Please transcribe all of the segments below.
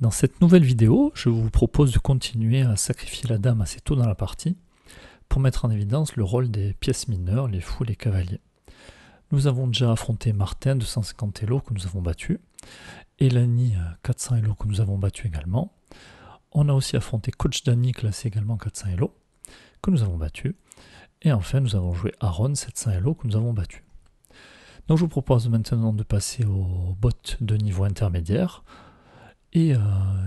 Dans cette nouvelle vidéo, je vous propose de continuer à sacrifier la dame assez tôt dans la partie pour mettre en évidence le rôle des pièces mineures, les fous et les cavaliers. Nous avons déjà affronté Martin, 250 Elo, que nous avons battu, Elani, 400 Elo, que nous avons battu également. On a aussi affronté Coach Danny, classé également 400 Elo, que nous avons battu. Et enfin, nous avons joué Aaron, 700 Elo, que nous avons battu. Donc je vous propose maintenant de passer au bot de niveau intermédiaire et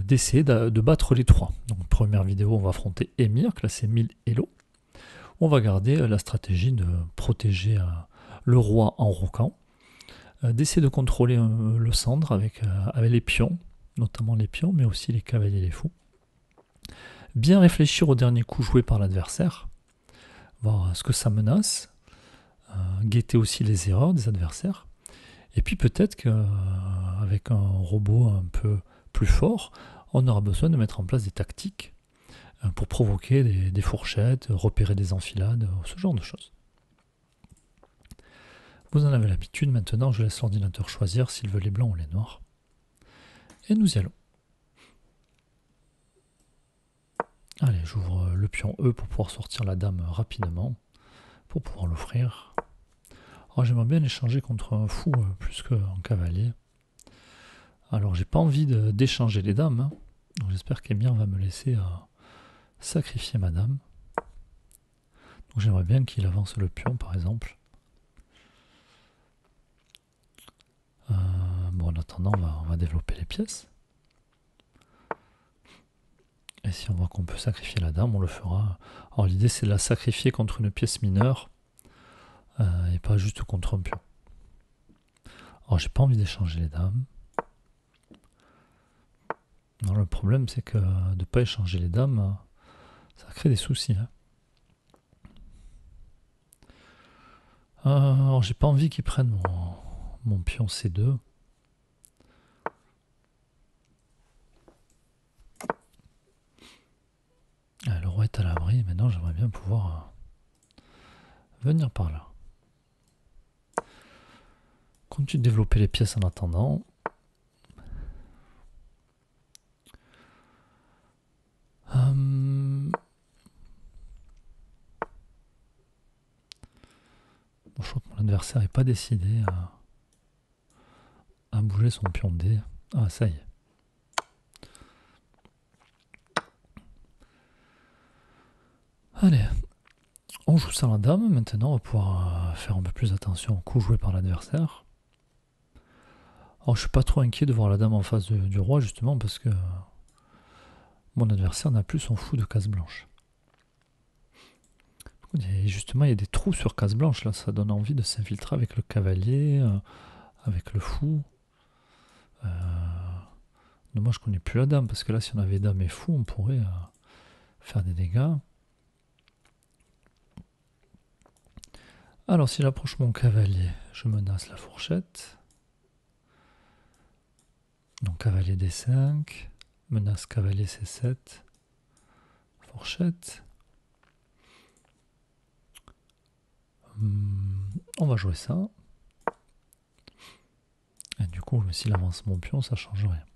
d'essayer de battre les trois. Donc première vidéo, on va affronter Emir, classé 1000 Elo. On va garder la stratégie de protéger le roi en roquant, d'essayer de contrôler le centre avec les pions, notamment les pions, mais aussi les cavaliers et les fous. Bien réfléchir au dernier coup joué par l'adversaire, voir ce que ça menace, guetter aussi les erreurs des adversaires. Et puis peut-être qu'avec un robot un peu plus fort, on aura besoin de mettre en place des tactiques pour provoquer des fourchettes, repérer des enfilades, ce genre de choses. Vous en avez l'habitude, maintenant je laisse l'ordinateur choisir s'il veut les blancs ou les noirs. Et nous y allons. Allez, j'ouvre le pion E pour pouvoir sortir la dame rapidement, pour pouvoir l'offrir. Alors j'aimerais bien l'échanger contre un fou plus qu'un cavalier. Alors j'ai pas envie d'échanger les dames, hein. Donc j'espère qu'Emir va me laisser sacrifier ma dame. Donc j'aimerais bien qu'il avance le pion par exemple. Bon, en attendant, on va développer les pièces. Et si on voit qu'on peut sacrifier la dame, on le fera. Alors l'idée c'est de la sacrifier contre une pièce mineure et pas juste contre un pion. Alors j'ai pas envie d'échanger les dames. Non, le problème c'est que de ne pas échanger les dames, ça crée des soucis. Hein. Alors j'ai pas envie qu'ils prennent mon pion C2. Le roi est à l'abri, maintenant j'aimerais bien pouvoir venir par là. Continue de développer les pièces en attendant. Bon, je crois que mon adversaire n'est pas décidé à bouger son pion D. Ah, ça y est. Allez, on joue ça la dame. Maintenant, on va pouvoir faire un peu plus attention au coup joué par l'adversaire. Alors, je suis pas trop inquiet de voir la dame en face du roi, justement, parce que mon adversaire n'a plus son fou de case blanche. Et justement, il y a des trous sur case blanche, là, ça donne envie de s'infiltrer avec le cavalier, avec le fou. Dommage qu'on n'ait plus la dame, parce que là, si on avait dame et fou, on pourrait faire des dégâts. Alors, si j'approche mon cavalier, je menace la fourchette. Donc, cavalier D5, menace cavalier C7, fourchette. On va jouer ça. Et du coup, s'il avance mon pion, ça change rien.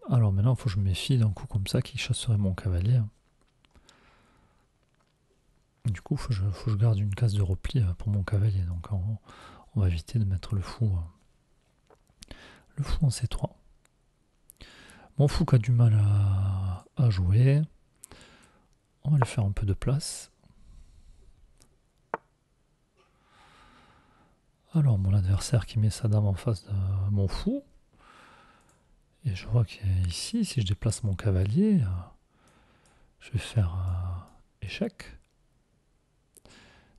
Alors maintenant, il faut que je me méfie d'un coup comme ça qui chasserait mon cavalier. Du coup, il faut que je garde une case de repli pour mon cavalier. Donc on va éviter de mettre le fou en C3. Mon fou qui a du mal à jouer. On va lui faire un peu de place. Alors mon adversaire qui met sa dame en face de mon fou. Et je vois qu'ici, si je déplace mon cavalier, je vais faire échec.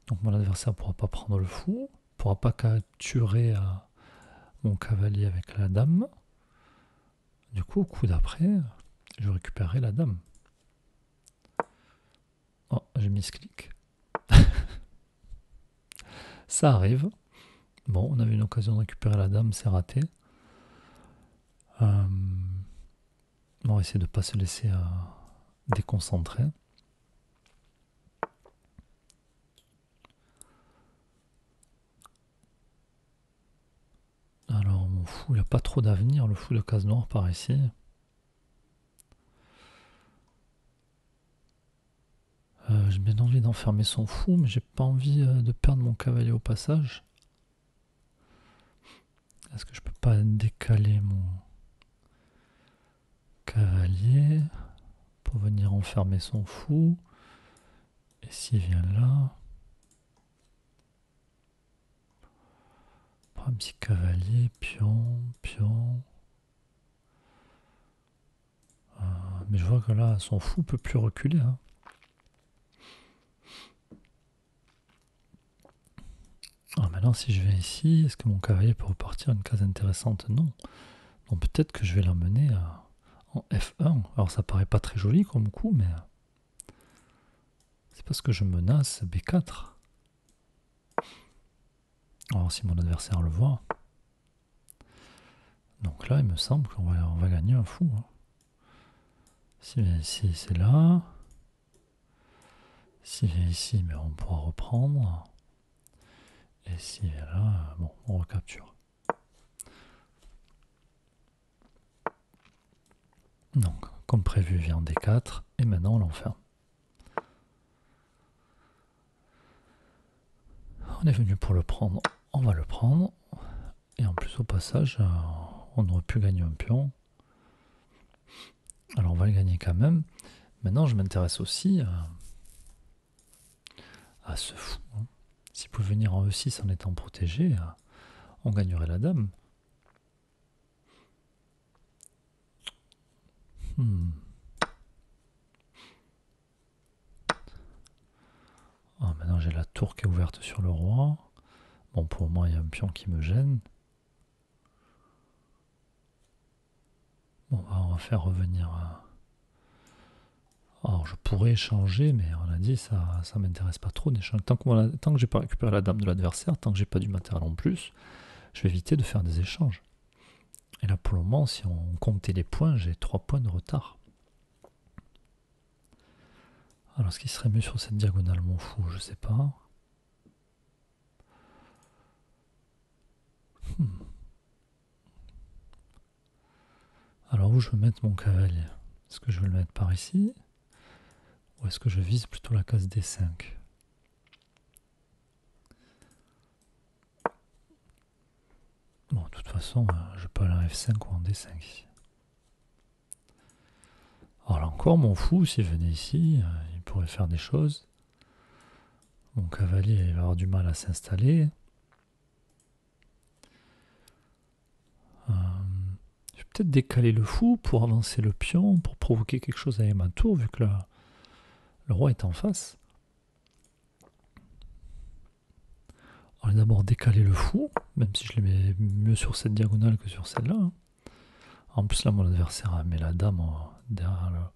Donc mon adversaire ne pourra pas prendre le fou, ne pourra pas capturer mon cavalier avec la dame. Du coup, au coup d'après, je récupérerai la dame. Oh, j'ai mis ce clic. Ça arrive. Bon, on avait une occasion de récupérer la dame, c'est raté. On va essayer de ne pas se laisser déconcentrer. Alors mon fou, il n'a pas trop d'avenir, le fou de case noire par ici. J'ai bien envie d'enfermer son fou, mais j'ai pas envie de perdre mon cavalier au passage. Est-ce que je peux pas décaler mon cavalier pour venir enfermer son fou? Et s'il vient là, prends un petit cavalier, pion, pion. Mais je vois que là, son fou peut plus reculer. Hein. Ah, maintenant, si je vais ici, est-ce que mon cavalier peut repartir à une case intéressante? Non. Donc peut-être que je vais l'emmener en F1. Alors ça paraît pas très joli comme coup, mais c'est parce que je menace B4. Alors si mon adversaire le voit. Donc là, il me semble qu'on va gagner un fou. Hein. S'il vient ici, c'est là. S'il vient ici, mais on pourra reprendre. Et s'il vient là, bon, on recapture. Donc, comme prévu, il vient en D4. Et maintenant, on l'enferme. On est venu pour le prendre. On va le prendre. Et en plus, au passage, on aurait pu gagner un pion. Alors, on va le gagner quand même. Maintenant, je m'intéresse aussi à ce fou. Hein. S'il pouvait venir en E6 en étant protégé, on gagnerait la dame. Ah, maintenant j'ai la tour qui est ouverte sur le roi. Bon, pour moi, il y a un pion qui me gêne. Bon, on va faire revenir. Alors, je pourrais échanger, mais on a dit ça m'intéresse pas trop d'échanger. Tant que j'ai pas récupéré la dame de l'adversaire, tant que j'ai pas du matériel en plus, je vais éviter de faire des échanges. Et là, pour le moment, si on comptait les points, j'ai 3 points de retard. Alors, ce qui serait mieux sur cette diagonale, mon fou, je sais pas. Alors, où je veux mettre mon cavalier? Est-ce que je vais le mettre par ici? Ou est-ce que je vise plutôt la case D5? Bon, de toute façon, je peux aller en F5 ou en D5 ici. Alors là encore, mon fou, s'il venait ici, il pourrait faire des choses. Mon cavalier il va avoir du mal à s'installer. Je vais peut-être décaler le fou pour avancer le pion, pour provoquer quelque chose avec ma tour, vu que le roi est en face. On va d'abord décaler le fou, même si je le mets mieux sur cette diagonale que sur celle-là. Hein. En plus, là, mon adversaire met la dame derrière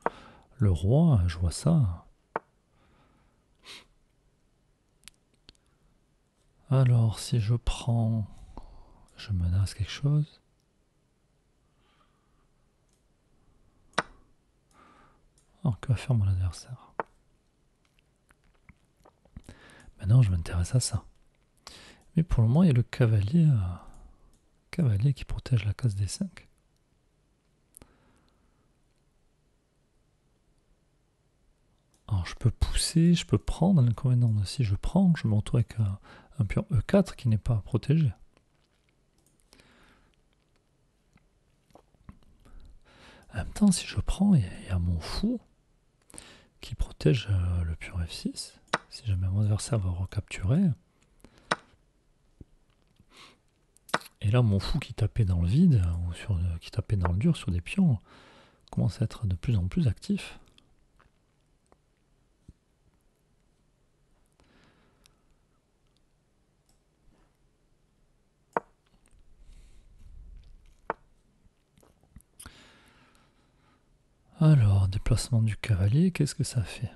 le roi, je vois ça. Alors, si je prends, je menace quelque chose. Alors, que va faire mon adversaire? Maintenant, je m'intéresse à ça. Mais pour le moment, il y a le cavalier qui protège la case D5. Alors, je peux pousser, je peux prendre. L'inconvénient, si je prends, je me retrouve avec un pion E4 qui n'est pas protégé. En même temps, si je prends, il y a mon fou qui protège le pion F6. Si jamais mon adversaire va recapturer. Et là, mon fou qui tapait dans le vide, ou qui tapait dans le dur sur des pions, commence à être de plus en plus actif. Alors, déplacement du cavalier, qu'est-ce que ça fait?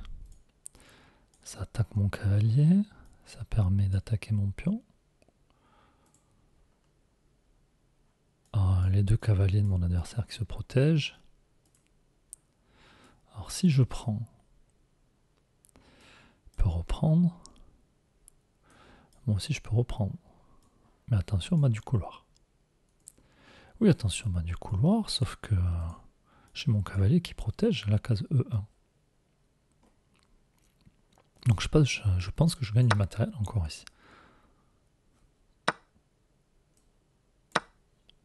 Ça attaque mon cavalier, ça permet d'attaquer mon pion. Alors, les deux cavaliers de mon adversaire qui se protègent. Alors si je prends, je peux reprendre. Moi aussi je peux reprendre. Mais attention, on m'a du couloir. Oui, attention, bah, du couloir, sauf que j'ai mon cavalier qui protège la case E1. Donc je pense que je gagne du matériel encore ici.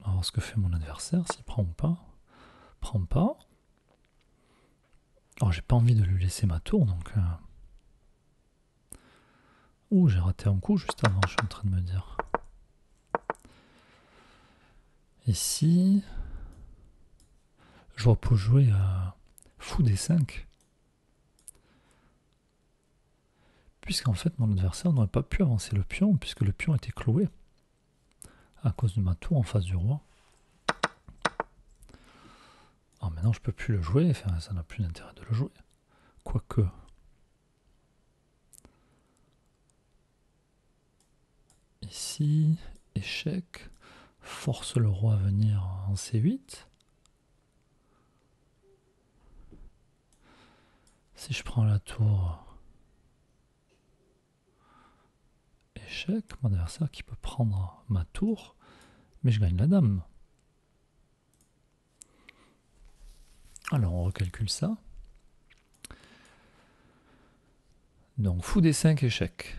On va voir ce que fait mon adversaire, s'il prend ou pas. Prend pas. Alors j'ai pas envie de lui laisser ma tour, donc... Ouh, j'ai raté un coup juste avant, je suis en train de me dire. Ici... Je vois pour jouer à fou D5. Puisqu'en fait mon adversaire n'aurait pas pu avancer le pion, puisque le pion était cloué. À cause de ma tour en face du roi. Alors maintenant je peux plus le jouer, enfin, ça n'a plus d'intérêt de le jouer. Quoique... Ici, échec, force le roi à venir en C8. Si je prends la tour, échec, mon adversaire qui peut prendre ma tour, mais je gagne la dame. Alors on recalcule ça. Donc fou D5, échec.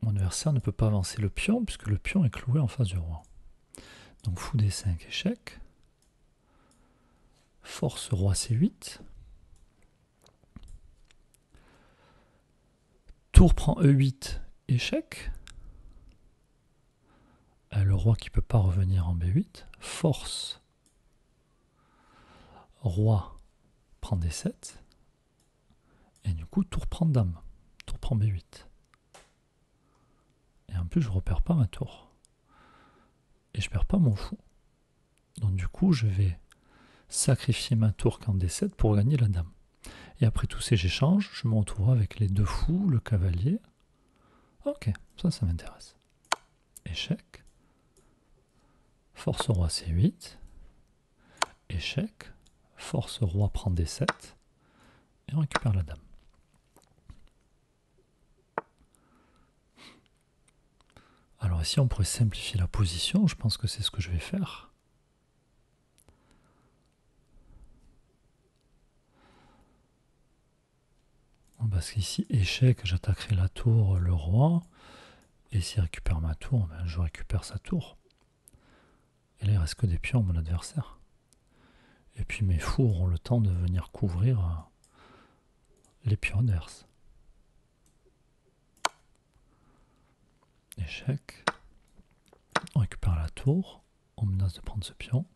Mon adversaire ne peut pas avancer le pion puisque le pion est cloué en face du roi. Donc fou D5, échec. Force roi C8. Tour prend E8, échec. Le roi qui ne peut pas revenir en B8. Force. Roi prend D7. Et du coup, tour prend dame. Tour prend B8. Et en plus, je ne repère pas ma tour. Et je ne perds pas mon fou. Donc du coup, je vais sacrifier ma tour qu'en D7 pour gagner la dame. Et après tous ces échanges, je me retrouverai avec les deux fous, le cavalier. Ok, ça m'intéresse. Échec. Force roi C8. Échec. Force roi prend D7. Et on récupère la dame. Alors ici, on pourrait simplifier la position. Je pense que c'est ce que je vais faire. Parce qu'ici, échec, j'attaquerai la tour, le roi. Et s'il récupère ma tour, ben, je récupère sa tour. Et là, il ne reste que des pions, mon adversaire. Et puis mes fous auront le temps de venir couvrir les pions adverses. Échec. On récupère la tour. On menace de prendre ce pion.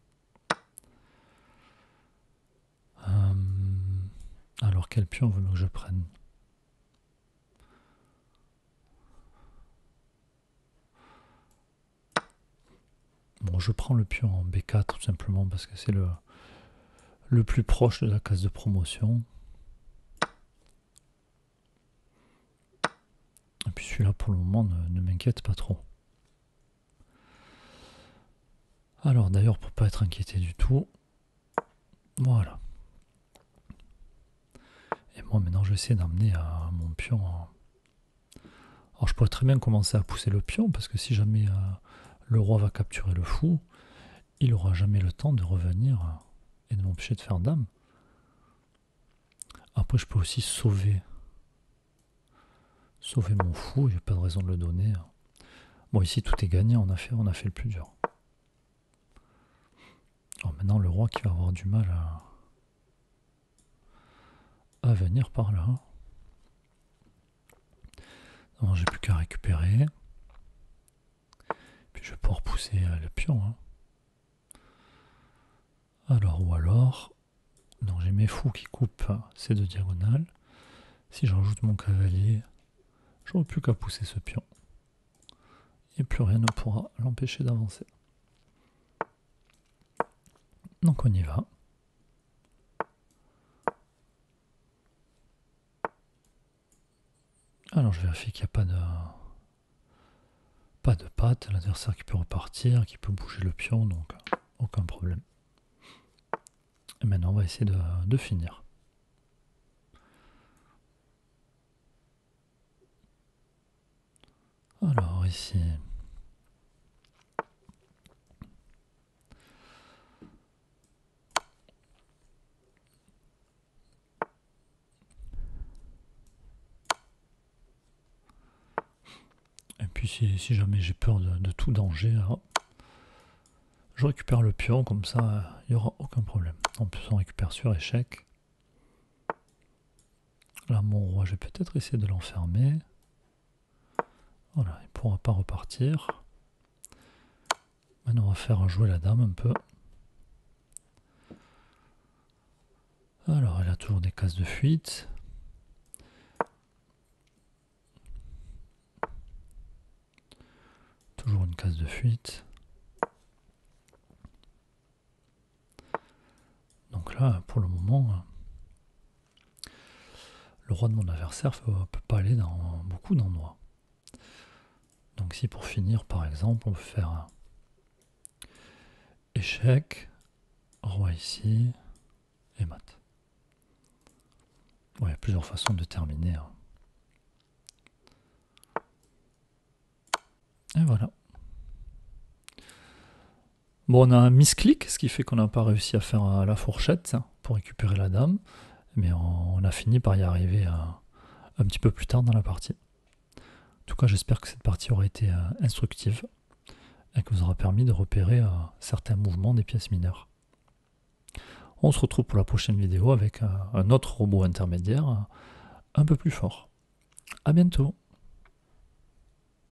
Alors quel pion veut que je prenne? Bon, je prends le pion en B4 tout simplement parce que c'est le plus proche de la case de promotion. Et puis celui-là pour le moment ne m'inquiète pas trop. Alors d'ailleurs pour pas être inquiété du tout, voilà. Et moi maintenant je vais essayer d'emmener mon pion. Alors je pourrais très bien commencer à pousser le pion parce que si jamais le roi va capturer le fou, il n'aura jamais le temps de revenir et de m'empêcher de faire dame. Après je peux aussi sauver mon fou, il n'y a pas de raison de le donner. Bon ici tout est gagné, on a fait le plus dur. Alors maintenant le roi qui va avoir du mal à venir par là. Non, j'ai plus qu'à récupérer. Puis je vais pouvoir pousser le pion. Alors ou alors, donc j'ai mes fous qui coupent ces deux diagonales. Si je rajoute mon cavalier, j'aurai plus qu'à pousser ce pion. Et plus rien ne pourra l'empêcher d'avancer. Donc on y va. Alors je vérifie qu'il n'y a pas de patte, l'adversaire qui peut repartir, qui peut bouger le pion, donc aucun problème. Et maintenant on va essayer de finir. Alors ici, puis si jamais j'ai peur de tout danger, hop, je récupère le pion, comme ça il n'y aura aucun problème. En plus on récupère sur échec. Là mon roi, je vais peut-être essayer de l'enfermer. Voilà, il ne pourra pas repartir. Maintenant on va faire jouer la dame un peu. Alors elle a toujours des cases de fuite. Toujours une case de fuite. Donc là, pour le moment, le roi de mon adversaire ne peut pas aller dans beaucoup d'endroits. Donc si pour finir, par exemple, on peut faire un échec, roi ici, et mat. Bon, il y a plusieurs façons de terminer. Et voilà. Bon, on a un misclick, ce qui fait qu'on n'a pas réussi à faire la fourchette pour récupérer la dame, mais on a fini par y arriver un petit peu plus tard dans la partie. En tout cas, j'espère que cette partie aura été instructive et que vous aura permis de repérer certains mouvements des pièces mineures. On se retrouve pour la prochaine vidéo avec un autre robot intermédiaire un peu plus fort. À bientôt.